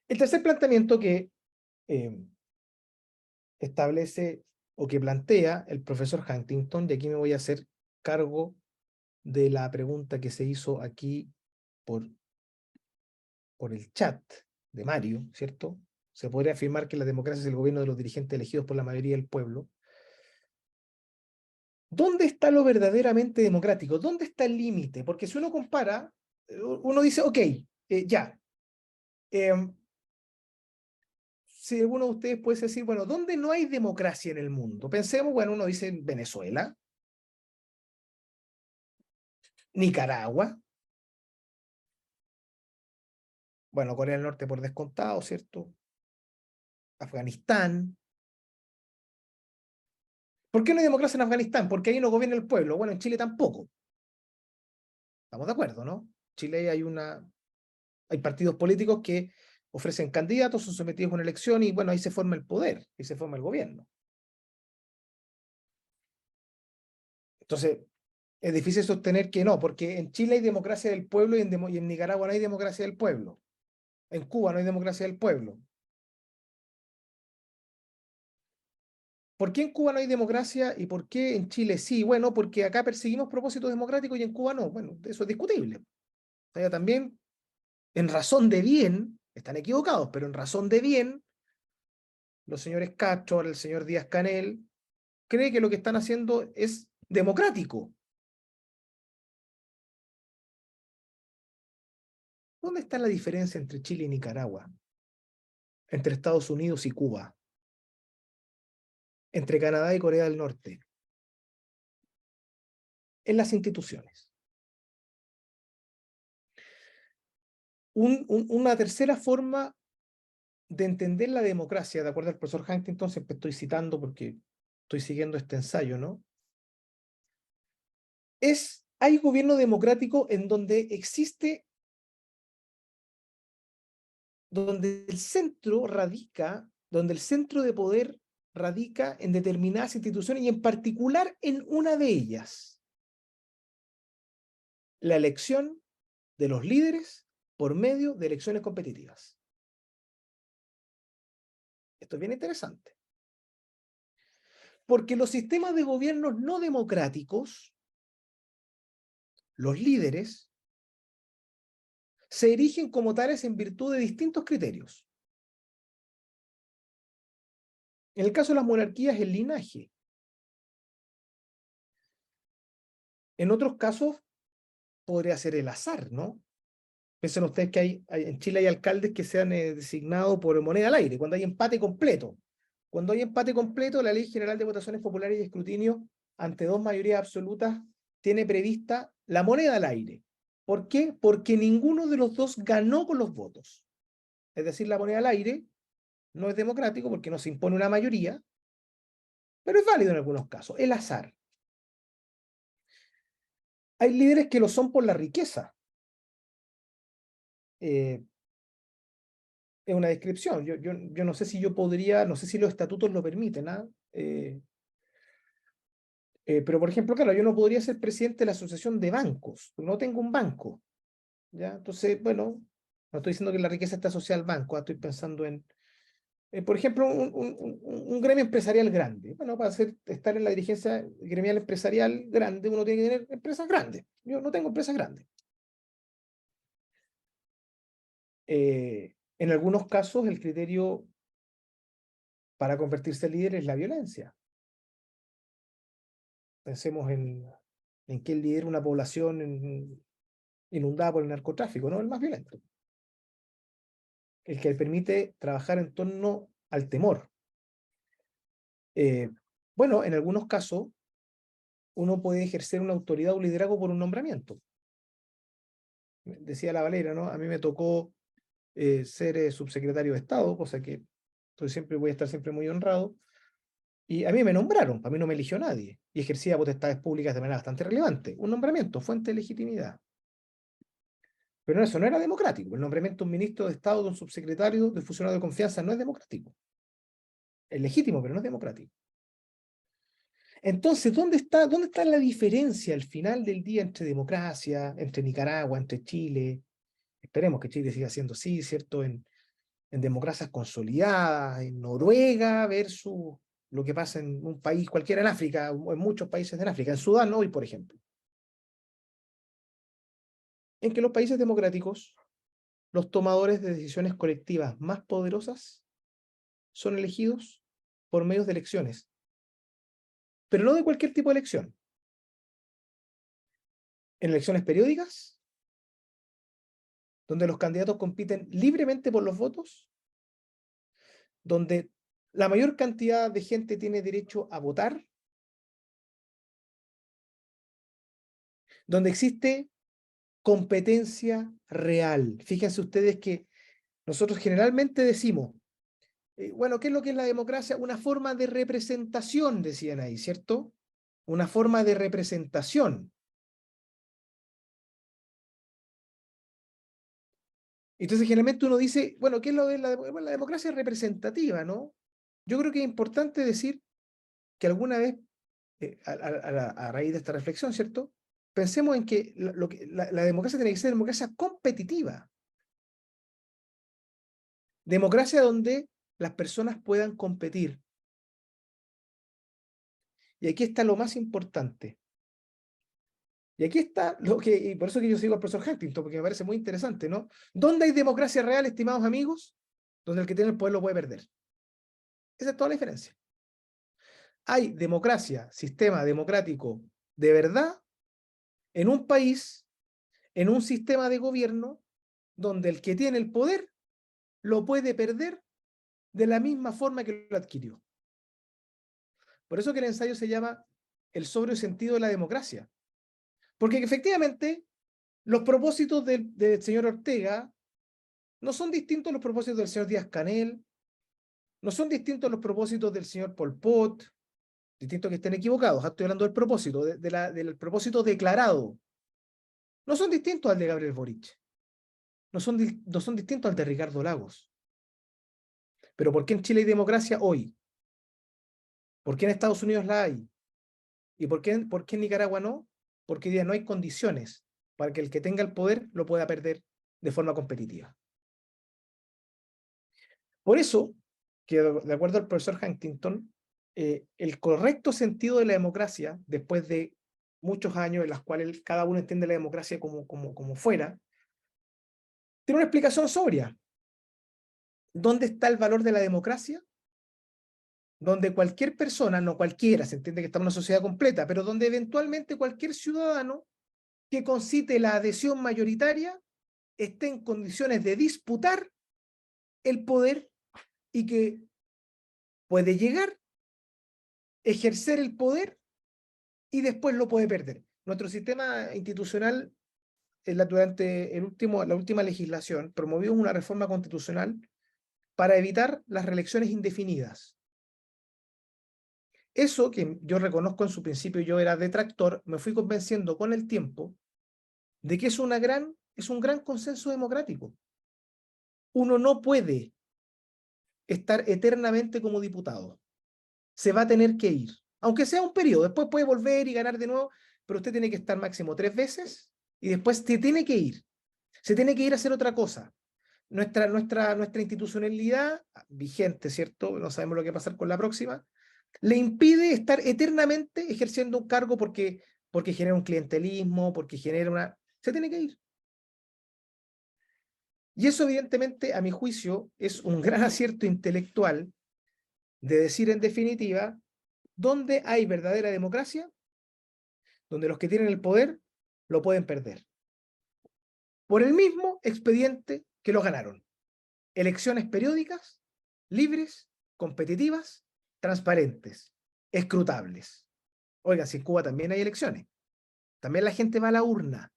El tercer planteamiento que establece o que plantea el profesor Huntington, y aquí me voy a hacer cargo de la pregunta que se hizo aquí por el chat de Mario, ¿cierto? Se podría afirmar que la democracia es el gobierno de los dirigentes elegidos por la mayoría del pueblo. ¿Dónde está lo verdaderamente democrático? ¿Dónde está el límite? Porque si uno compara, uno dice, ok, ya. Si alguno de ustedes puede decir, bueno, ¿dónde no hay democracia en el mundo? Pensemos, bueno, uno dice Venezuela, Nicaragua, bueno, Corea del Norte por descontado, ¿cierto? Afganistán. ¿Por qué no hay democracia en Afganistán? Porque ahí no gobierna el pueblo. Bueno, en Chile tampoco. Estamos de acuerdo, ¿no? En Chile hay partidos políticos que ofrecen candidatos, son sometidos a una elección y bueno, ahí se forma el poder, y se forma el gobierno. Entonces, es difícil sostener que no, porque en Chile hay democracia del pueblo y en Nicaragua no hay democracia del pueblo. En Cuba no hay democracia del pueblo. ¿Por qué en Cuba no hay democracia y por qué en Chile sí? Bueno, porque acá perseguimos propósitos democráticos y en Cuba no. Bueno, eso es discutible. O sea, también, en razón de bien, están equivocados, pero en razón de bien, los señores Castro, el señor Díaz-Canel, cree que lo que están haciendo es democrático. ¿Dónde está la diferencia entre Chile y Nicaragua? Entre Estados Unidos y Cuba, entre Canadá y Corea del Norte, en las instituciones. Una tercera forma de entender la democracia, de acuerdo al profesor Huntington, siempre estoy citando porque estoy siguiendo este ensayo, ¿no? Hay gobierno democrático en donde existe, donde el centro radica, donde el centro de poder radica en determinadas instituciones y en particular en una de ellas, la elección de los líderes por medio de elecciones competitivas. Esto es bien interesante. Porque los sistemas de gobiernos no democráticos, los líderes, se erigen como tales en virtud de distintos criterios. En el caso de las monarquías, el linaje. En otros casos podría ser el azar, ¿no? Piensen ustedes que en Chile hay alcaldes que se han designado por moneda al aire, cuando hay empate completo. Cuando hay empate completo, la Ley General de Votaciones Populares y Escrutinio, ante dos mayorías absolutas, tiene prevista la moneda al aire. ¿Por qué? Porque ninguno de los dos ganó con los votos. Es decir, la moneda al aire no es democrático porque no se impone una mayoría, pero es válido en algunos casos. El azar. Hay líderes que lo son por la riqueza. Eh, es una descripción. Yo no sé si yo podría, no sé si los estatutos lo permiten, ¿ah? Pero, por ejemplo, claro, yo no podría ser presidente de la asociación de bancos, no tengo un banco, ¿ya? Entonces, bueno, no estoy diciendo que la riqueza está asociada al banco, estoy pensando en, por ejemplo, un gremio empresarial grande. Bueno, para estar en la dirigencia gremial empresarial grande, uno tiene que tener empresas grandes. Yo no tengo empresas grandes. En algunos casos, el criterio para convertirse en líder es la violencia. Pensemos en que el lidera una población inundada por el narcotráfico, ¿no? El más violento. El que permite trabajar en torno al temor. Bueno, en algunos casos, uno puede ejercer una autoridad o un liderazgo por un nombramiento. Decía la Valera, ¿no? A mí me tocó ser subsecretario de Estado, cosa que voy a estar siempre muy honrado. Y a mí me nombraron, a mí no me eligió nadie. Y ejercía potestades públicas de manera bastante relevante. Un nombramiento, fuente de legitimidad. Pero eso no era democrático. El nombramiento de un ministro de Estado, de un subsecretario, de funcionario de confianza, no es democrático. Es legítimo, pero no es democrático. Entonces, dónde está la diferencia al final del día entre democracia, entre Nicaragua, entre Chile? Esperemos que Chile siga siendo así, ¿cierto? En democracias consolidadas, en Noruega versus lo que pasa en un país cualquiera en África, o en muchos países en África, en Sudán hoy, por ejemplo. En que los países democráticos, los tomadores de decisiones colectivas más poderosas son elegidos por medios de elecciones, pero no de cualquier tipo de elección. En elecciones periódicas, donde los candidatos compiten libremente por los votos, donde la mayor cantidad de gente tiene derecho a votar, donde existe competencia real. Fíjense ustedes que nosotros generalmente decimos, bueno, ¿qué es lo que es la democracia? Una forma de representación, decían ahí, ¿cierto? Una forma de representación. Entonces, generalmente uno dice, bueno, ¿qué es lo de bueno, la democracia representativa, ¿no? Yo creo que es importante decir que alguna vez, a raíz de esta reflexión, ¿cierto? Pensemos en que la democracia tiene que ser democracia competitiva. Democracia donde las personas puedan competir. Y aquí está lo más importante. Y aquí está y por eso que yo sigo al profesor Huntington, porque me parece muy interesante, ¿no? ¿Dónde hay democracia real, estimados amigos? Donde el que tiene el poder lo puede perder. Esa es toda la diferencia. Hay democracia, sistema democrático de verdad, en un país, en un sistema de gobierno, donde el que tiene el poder lo puede perder de la misma forma que lo adquirió. Por eso que el ensayo se llama El sobrio sentido de la democracia. Porque efectivamente los propósitos del señor Ortega no son distintos a los propósitos del señor Díaz-Canel, no son distintos a los propósitos del señor Pol Pot, distintos que estén equivocados. Estoy hablando del propósito, del propósito declarado. No son distintos al de Gabriel Boric. No son distintos al de Ricardo Lagos. Pero ¿por qué en Chile hay democracia hoy? ¿Por qué en Estados Unidos la hay? ¿Y por qué en Nicaragua no? Porque hoy día no hay condiciones para que el que tenga el poder lo pueda perder de forma competitiva. Por eso, que de acuerdo al profesor Huntington, el correcto sentido de la democracia, después de muchos años en los cuales cada uno entiende la democracia como fuera, tiene una explicación sobria. ¿Dónde está el valor de la democracia? donde cualquier persona, no cualquiera, se entiende que estamos en una sociedad completa, pero donde eventualmente cualquier ciudadano que concite la adhesión mayoritaria esté en condiciones de disputar el poder y que puede llegar, ejercer el poder y después lo puede perder. Nuestro sistema institucional, durante la última legislación, promovió una reforma constitucional para evitar las reelecciones indefinidas. Eso que yo reconozco en su principio, yo era detractor, me fui convenciendo con el tiempo de que es un gran consenso democrático. Uno no puede estar eternamente como diputado. Se va a tener que ir, aunque sea un periodo, después puede volver y ganar de nuevo, pero usted tiene que estar máximo 3 veces y después se tiene que ir. Se tiene que ir a hacer otra cosa. Nuestra institucionalidad vigente, ¿cierto? No sabemos lo que va a pasar con la próxima, le impide estar eternamente ejerciendo un cargo porque genera un clientelismo, porque genera una... Se tiene que ir. Y eso, evidentemente, a mi juicio, es un gran acierto intelectual de decir, en definitiva, ¿dónde hay verdadera democracia? Donde los que tienen el poder lo pueden perder. Por el mismo expediente que lo ganaron. Elecciones periódicas, libres, competitivas, transparentes, escrutables. Oiga, si en Cuba también hay elecciones, también la gente va a la urna,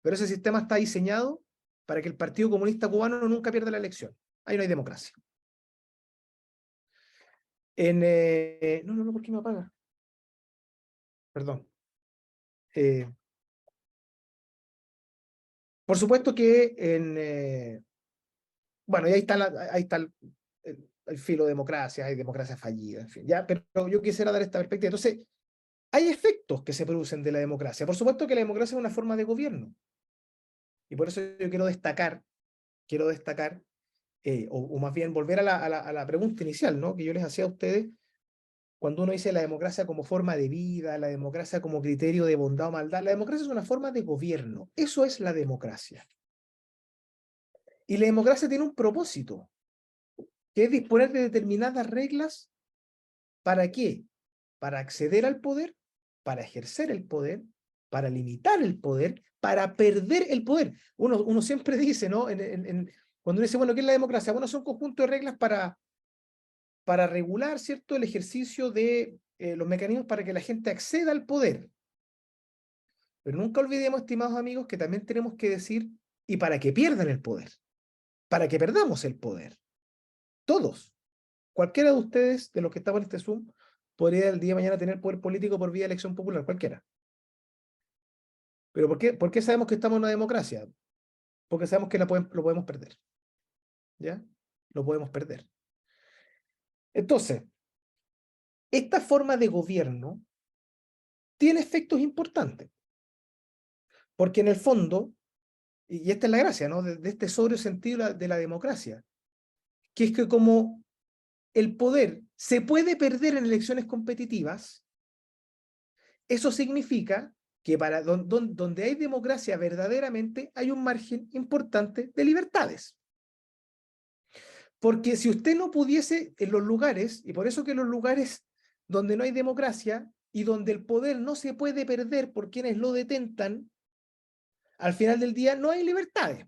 pero ese sistema está diseñado para que el Partido Comunista Cubano nunca pierda la elección. Ahí no hay democracia. No, ¿por qué me apaga? Perdón. Por supuesto que bueno, y ahí está el filo de democracia, hay democracia fallida, en fin, ya, pero yo quisiera dar esta perspectiva. Entonces, hay efectos que se producen de la democracia. Por supuesto que la democracia es una forma de gobierno, y por eso yo quiero destacar, o más bien volver a la pregunta inicial, ¿no? Que yo les hacía a ustedes, cuando uno dice la democracia como forma de vida, la democracia como criterio de bondad o maldad, la democracia es una forma de gobierno. Eso es la democracia. Y la democracia tiene un propósito, que es disponer de determinadas reglas. ¿Para qué? Para acceder al poder, para ejercer el poder, para limitar el poder, para perder el poder. Uno siempre dice, ¿no? Cuando uno dice, bueno, ¿qué es la democracia? Bueno, son un conjunto de reglas para regular, ¿cierto?, el ejercicio de los mecanismos para que la gente acceda al poder. Pero nunca olvidemos, estimados amigos, que también tenemos que decir, y para que pierdan el poder, para que perdamos el poder. Todos. Cualquiera de ustedes, de los que estamos en este Zoom, podría el día de mañana tener poder político por vía de elección popular, cualquiera. ¿Pero por qué sabemos que estamos en una democracia? Porque sabemos que lo podemos perder. ¿Ya? Lo podemos perder. Entonces, esta forma de gobierno tiene efectos importantes, porque en el fondo, y esta es la gracia, ¿no?, de este sobrio sentido de la democracia, que es que como el poder se puede perder en elecciones competitivas, eso significa que donde hay democracia verdaderamente hay un margen importante de libertades. Porque si usted no pudiese en los lugares, y por eso que en los lugares donde no hay democracia y donde el poder no se puede perder por quienes lo detentan, al final del día no hay libertades.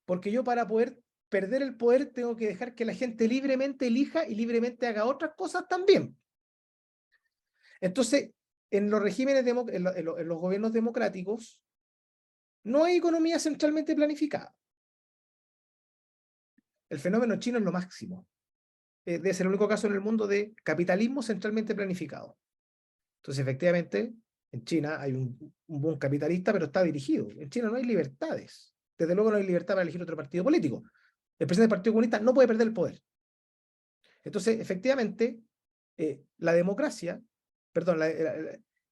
Porque yo, para poder perder el poder, tengo que dejar que la gente libremente elija y libremente haga otras cosas también. Entonces, en los regímenes, en los gobiernos democráticos, no hay economía centralmente planificada. El fenómeno chino es lo máximo. Debe ser el único caso en el mundo de capitalismo centralmente planificado. Entonces, efectivamente, en China hay un boom capitalista, pero está dirigido. En China no hay libertades. Desde luego no hay libertad para elegir otro partido político. El presidente del Partido Comunista no puede perder el poder. Entonces, efectivamente, la democracia, perdón,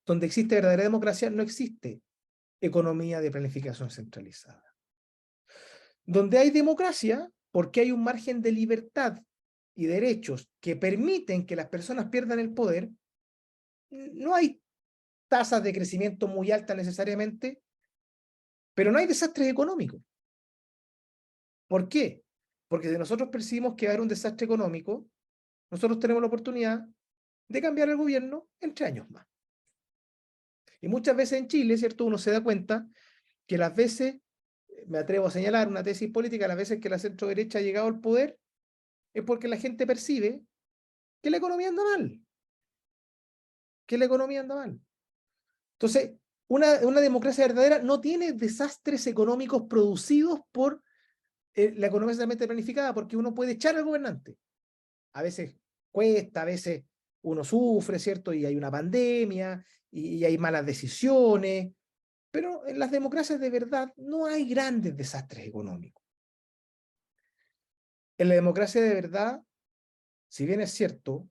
donde existe verdadera democracia, no existe economía de planificación centralizada. Donde hay democracia, porque hay un margen de libertad y derechos que permiten que las personas pierdan el poder, no hay tasas de crecimiento muy altas necesariamente, pero no hay desastres económicos. ¿Por qué? Porque si nosotros percibimos que va a haber un desastre económico, nosotros tenemos la oportunidad de cambiar el gobierno en 3 años más. Y muchas veces en Chile, ¿cierto? Uno se da cuenta que las veces, me atrevo a señalar una tesis política, las veces que la centro derecha ha llegado al poder, es porque la gente percibe que la economía anda mal, que la economía anda mal. Entonces, una democracia verdadera no tiene desastres económicos producidos por la economía socialmente planificada, porque uno puede echar al gobernante. A veces cuesta, a veces uno sufre, ¿cierto? Y hay una pandemia, y hay malas decisiones, pero en las democracias de verdad no hay grandes desastres económicos. En la democracia de verdad, si bien es cierto,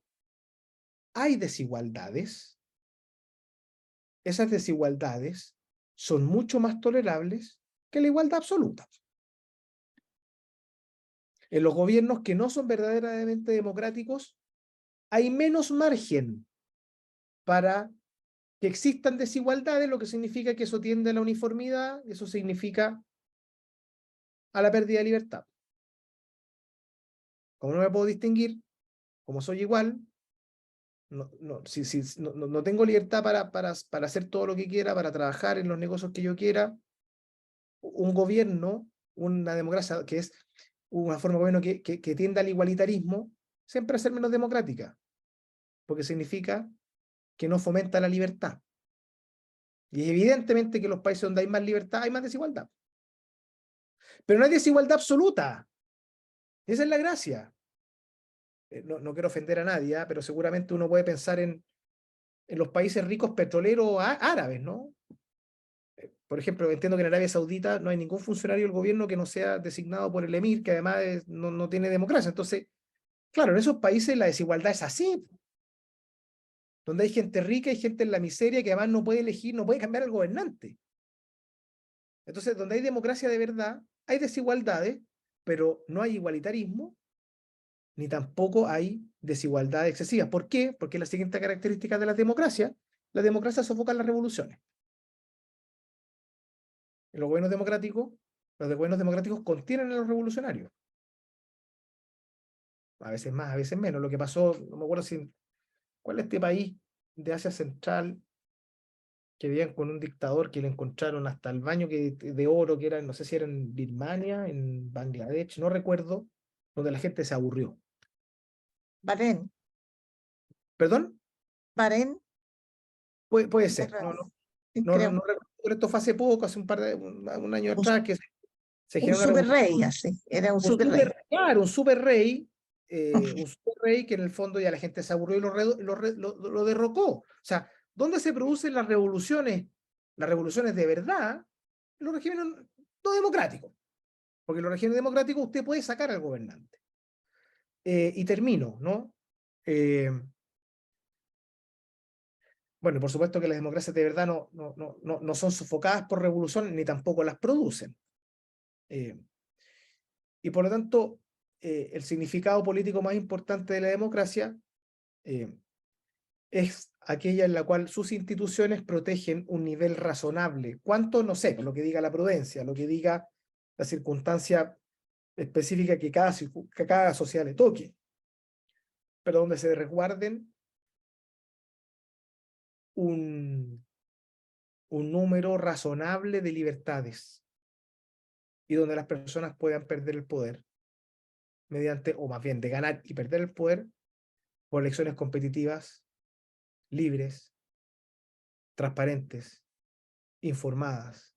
hay desigualdades, esas desigualdades son mucho más tolerables que la igualdad absoluta. En los gobiernos que no son verdaderamente democráticos, hay menos margen para que existan desigualdades, lo que significa que eso tiende a la uniformidad, eso significa a la pérdida de libertad. Como no me puedo distinguir, como soy igual, no tengo libertad para hacer todo lo que quiera, para trabajar en los negocios que yo quiera, un gobierno, una democracia que es una forma de gobierno que tiende al igualitarismo, siempre va a ser menos democrática, porque significa que no fomenta la libertad. Y evidentemente que en los países donde hay más libertad hay más desigualdad. Pero no hay desigualdad absoluta. Esa es la gracia. No quiero ofender a nadie, pero seguramente uno puede pensar en los países ricos petroleros árabes, ¿no? Por ejemplo, entiendo que en Arabia Saudita no hay ningún funcionario del gobierno que no sea designado por el emir, que además no tiene democracia. Entonces, claro, en esos países la desigualdad es así, donde hay gente rica y gente en la miseria que además no puede elegir, no puede cambiar al gobernante. Entonces, donde hay democracia de verdad, hay desigualdades, pero no hay igualitarismo, ni tampoco hay desigualdad excesiva. ¿Por qué? Porque la siguiente característica de las democracias sofocan las revoluciones. En los gobiernos democráticos, los gobiernos democráticos contienen a los revolucionarios. A veces más, a veces menos. Lo que pasó, no me acuerdo cuál es este país de Asia Central que vivían con un dictador que le encontraron hasta el baño de oro, que era, no sé si era en Birmania, en Bangladesh, no recuerdo, donde la gente se aburrió. Bahrein, ¿Perdón? Bahrein, Puede ser, creo. no recuerdo, pero esto fue hace poco, hace un año atrás, que se Un generó una super revolución. rey, así, era un super rey. Claro, un super rey, un super rey que en el fondo ya la gente se aburrió y lo derrocó. O sea, ¿dónde se producen las revoluciones? Las revoluciones de verdad, en los regímenes no democráticos. Porque en los regímenes democráticos usted puede sacar al gobernante. Y termino, ¿no? Bueno, por supuesto que las democracias de verdad no son sofocadas por revoluciones ni tampoco las producen. Y por lo tanto, el significado político más importante de la democracia es aquella en la cual sus instituciones protegen un nivel razonable. ¿Cuánto? No sé, lo que diga la prudencia, lo que diga la circunstancia específica que cada sociedad le toque, pero donde se resguarden un número razonable de libertades y donde las personas puedan perder el poder mediante, o más bien de ganar y perder el poder por elecciones competitivas, libres, transparentes, informadas.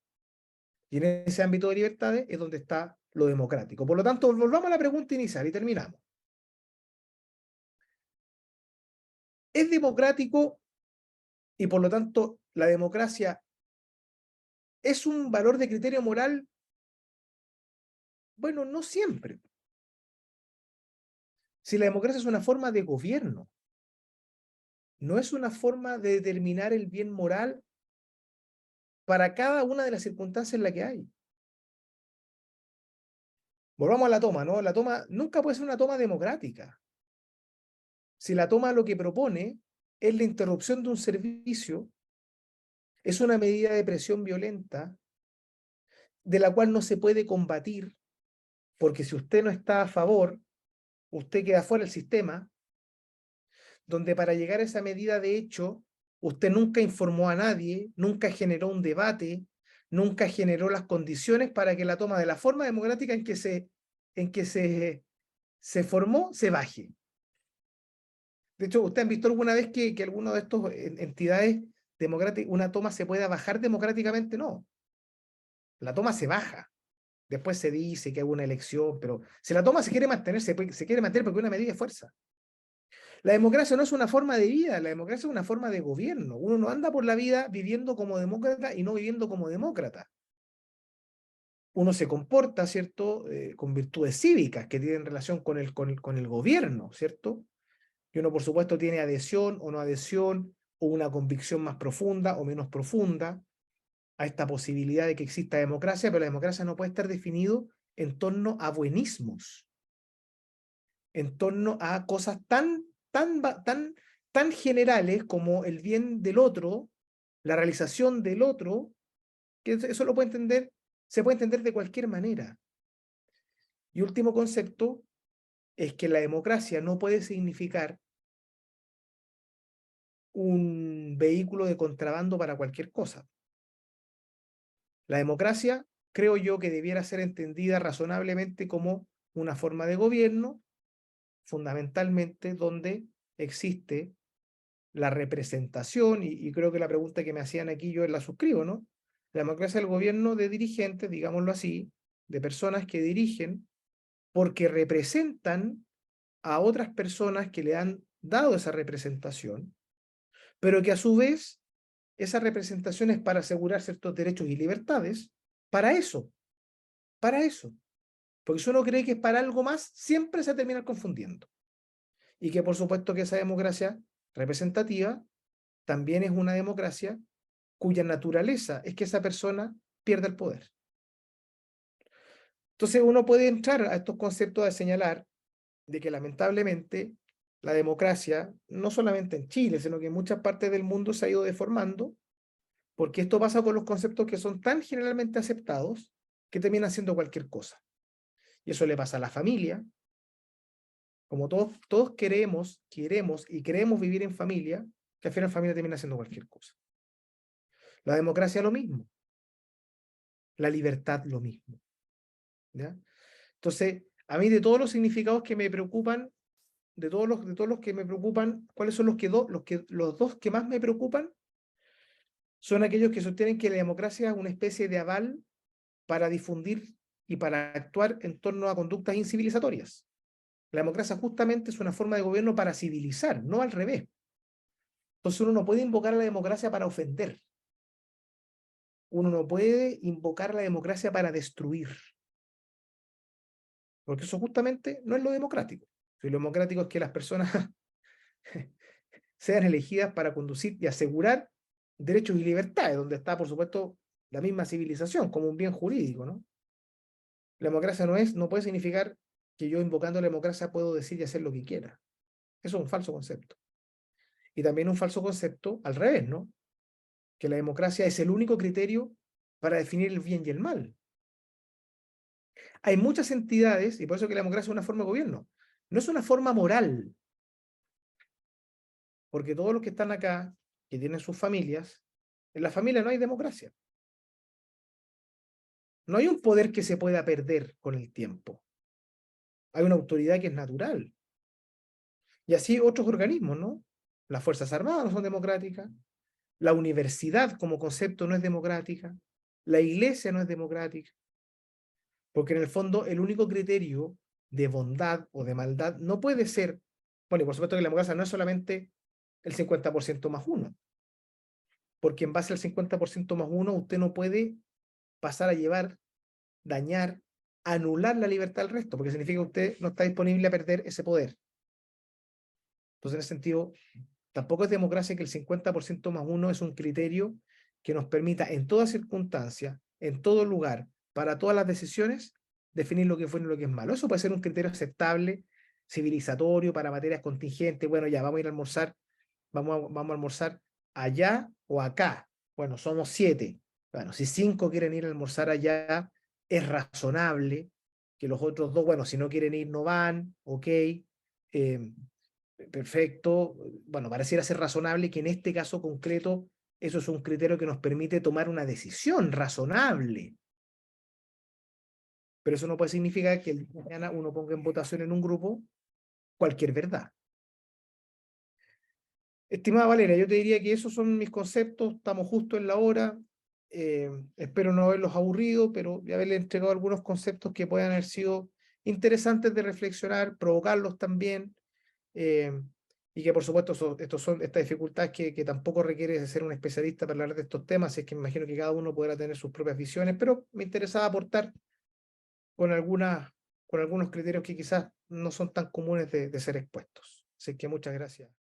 Y en ese ámbito de libertades es donde está lo democrático. Por lo tanto, volvamos a la pregunta inicial y terminamos. ¿Es democrático y por lo tanto la democracia es un valor de criterio moral? Bueno, no siempre. Si la democracia es una forma de gobierno, no es una forma de determinar el bien moral para cada una de las circunstancias en las que hay. Volvamos a la toma, ¿no? La toma nunca puede ser una toma democrática. Si la toma lo que propone es la interrupción de un servicio, es una medida de presión violenta de la cual no se puede combatir, porque si usted no está a favor, usted queda fuera del sistema, donde para llegar a esa medida de hecho, usted nunca informó a nadie, nunca generó un debate, nunca generó las condiciones para que la toma de la forma democrática en que se formó se baje. De hecho, ¿usted han visto alguna vez que alguna de estas entidades democráticas, una toma se pueda bajar democráticamente? No. La toma se baja. Después se dice que hay una elección, pero si la toma se quiere mantener, se quiere mantener porque es una medida de fuerza. La democracia no es una forma de vida, la democracia es una forma de gobierno. Uno no anda por la vida viviendo como demócrata y no viviendo como demócrata. Uno se comporta, ¿cierto?, con virtudes cívicas que tienen relación con el gobierno, ¿cierto? Y uno, por supuesto, tiene adhesión o no adhesión, o una convicción más profunda o menos profunda a esta posibilidad de que exista democracia, pero la democracia no puede estar definido en torno a buenismos, en torno a cosas tan generales como el bien del otro, la realización del otro, que eso lo puede entender, se puede entender de cualquier manera. Y último concepto es que la democracia no puede significar un vehículo de contrabando para cualquier cosa. La democracia, creo yo, que debiera ser entendida razonablemente como una forma de gobierno, fundamentalmente donde existe la representación, y creo que la pregunta que me hacían aquí yo la suscribo, ¿no? La democracia del gobierno de dirigentes, digámoslo así, de personas que dirigen porque representan a otras personas que le han dado esa representación, pero que a su vez esa representación es para asegurar ciertos derechos y libertades, para eso, para eso. Porque si uno cree que es para algo más, siempre se termina confundiendo. Y que por supuesto que esa democracia representativa también es una democracia cuya naturaleza es que esa persona pierda el poder. Entonces uno puede entrar a estos conceptos de señalar de que lamentablemente la democracia, no solamente en Chile, sino que en muchas partes del mundo se ha ido deformando, porque esto pasa con los conceptos que son tan generalmente aceptados que terminan siendo cualquier cosa. Y eso le pasa a la familia, como todos queremos y queremos vivir en familia, que al final la familia termina siendo cualquier cosa. La democracia lo mismo, la libertad lo mismo. ¿Ya? Entonces, a mí de todos los significados que me preocupan, de todos los que me preocupan, ¿cuáles son los dos que más me preocupan? Son aquellos que sostienen que la democracia es una especie de aval para difundir y para actuar en torno a conductas incivilizatorias. La democracia justamente es una forma de gobierno para civilizar, no al revés. Entonces uno no puede invocar a la democracia para ofender. Uno no puede invocar a la democracia para destruir. Porque eso justamente no es lo democrático. Lo democrático es que las personas sean elegidas para conducir y asegurar derechos y libertades, donde está, por supuesto, la misma civilización como un bien jurídico, ¿no? La democracia no puede significar que yo invocando la democracia puedo decir y hacer lo que quiera. Eso es un falso concepto. Y también un falso concepto al revés, ¿no? Que la democracia es el único criterio para definir el bien y el mal. Hay muchas entidades, y por eso que la democracia es una forma de gobierno. No es una forma moral, porque todos los que están acá, que tienen sus familias, en la familia no hay democracia. No hay un poder que se pueda perder con el tiempo. Hay una autoridad que es natural. Y así otros organismos, ¿no? Las Fuerzas Armadas no son democráticas, la universidad como concepto no es democrática, la iglesia no es democrática, porque en el fondo el único criterio de bondad o de maldad no puede ser, bueno, y por supuesto que la democracia no es solamente el 50% más uno, porque en base al 50% más uno usted no puede pasar a llevar, dañar, anular la libertad del resto, porque significa que usted no está disponible a perder ese poder. Entonces, en ese sentido, tampoco es democracia que el 50% más uno es un criterio que nos permita en toda circunstancia, en todo lugar, para todas las decisiones, definir lo que es bueno y lo que es malo. Eso puede ser un criterio aceptable, civilizatorio, para materias contingentes. Bueno, ya vamos a ir a almorzar, vamos a almorzar allá o acá. Bueno, somos 7. Bueno, si 5 quieren ir a almorzar allá, es razonable que los otros 2, bueno, si no quieren ir, no van, ok. perfecto. Bueno, pareciera ser razonable que en este caso concreto eso es un criterio que nos permite tomar una decisión razonable. Pero eso no puede significar que el día de mañana uno ponga en votación en un grupo cualquier verdad. Estimada Valeria, yo te diría que esos son mis conceptos, estamos justo en la hora, espero no haberlos aburrido, pero de haberle entregado algunos conceptos que puedan haber sido interesantes de reflexionar, provocarlos también, y que por supuesto estos son estas dificultades que tampoco requiere de ser un especialista para hablar de estos temas, es que me imagino que cada uno podrá tener sus propias visiones, pero me interesaba aportar con algunos criterios que quizás no son tan comunes de ser expuestos. Así que muchas gracias.